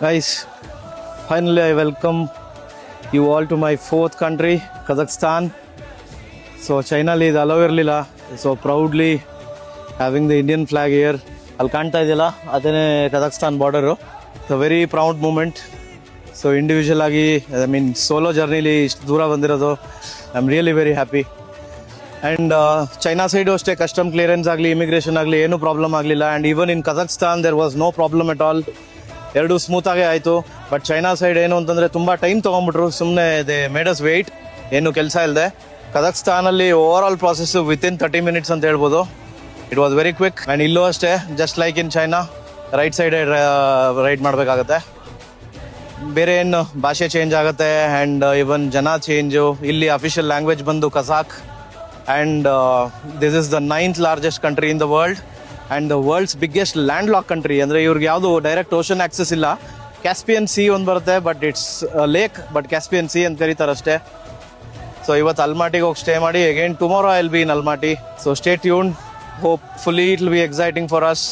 Guys, finally I welcome you all to my fourth country, Kazakhstan. So China li ಇದು allow ಇರಲಿಲ್ಲ, so proudly having the Indian flag here. ಅಲ್ಲಿ ಕಾಣ್ತಾ ಇದೆಯಲ್ಲ ಅದೇನೇ Kazakhstan border. It's a very proud moment. So individual ಆಗಿ solo ಜರ್ನಿಲಿ ಇಷ್ಟು ದೂರ ಬಂದಿರೋದು I am really very happy. And China side ಅಷ್ಟೇ ಕಸ್ಟಮ್ ಕ್ಲಿಯರೆನ್ಸ್ ಆಗಲಿ ಇಮಿಗ್ರೇಷನ್ ಆಗಲಿ ಏನೂ ಪ್ರಾಬ್ಲಮ್ ಆಗಲಿಲ್ಲ. And even in Kazakhstan there was no problem at all. ಎರಡೂ ಸ್ಮೂತಾಗೇ ಆಯಿತು. ಬಟ್ ಚೈನಾ ಸೈಡ್ ಏನು ಅಂತಂದರೆ ತುಂಬ ಟೈಮ್ ತೊಗೊಂಬಿಟ್ರು, ಸುಮ್ಮನೆ ದೇ ಮೇಡ್ ಅಸ್ ವೆಯ್ಟ್, ಏನು ಕೆಲಸ ಇಲ್ಲದೆ. ಕಜಾಕ್ಸ್ತಾನಲ್ಲಿ over all process within 30 minutes ಅಂತ ಹೇಳ್ಬೋದು. It was very quick. And ಇಲ್ಲೂ ಅಷ್ಟೇ just like in China right ಸೈಡೇ ರೈಡ್ ಮಾಡಬೇಕಾಗತ್ತೆ. ಬೇರೆ ಏನು ಭಾಷೆ ಚೇಂಜ್ ಆಗುತ್ತೆ ಆ್ಯಂಡ್ ಇವನ್ ಜನ ಚೇಂಜು. ಇಲ್ಲಿ ಅಫಿಷಿಯಲ್ ಲ್ಯಾಂಗ್ವೇಜ್ ಬಂದು Kazakh. And this is the 9th largest country in the world and the world's biggest land lock country. ಅಂದರೆ ಇವ್ರಿಗೆ ಯಾವುದು ಡೈರೆಕ್ಟ್ ಓಷನ್ ಆಕ್ಸೆಸ್ ಇಲ್ಲ. ಕ್ಯಾಸ್ಪಿಯನ್ ಸಿ ಒಂದು ಬರುತ್ತೆ, but it's lake, but Caspian sea ಅಂತ ಕರೀತಾರಷ್ಟೇ. So ಇವತ್ತು ಅಲ್ಮಾಟಿಗೆ ಹೋಗಿ ಸ್ಟೇ ಮಾಡಿ again tomorrow I will be in Almaty. So stay tune, hopefully it will be exciting for us.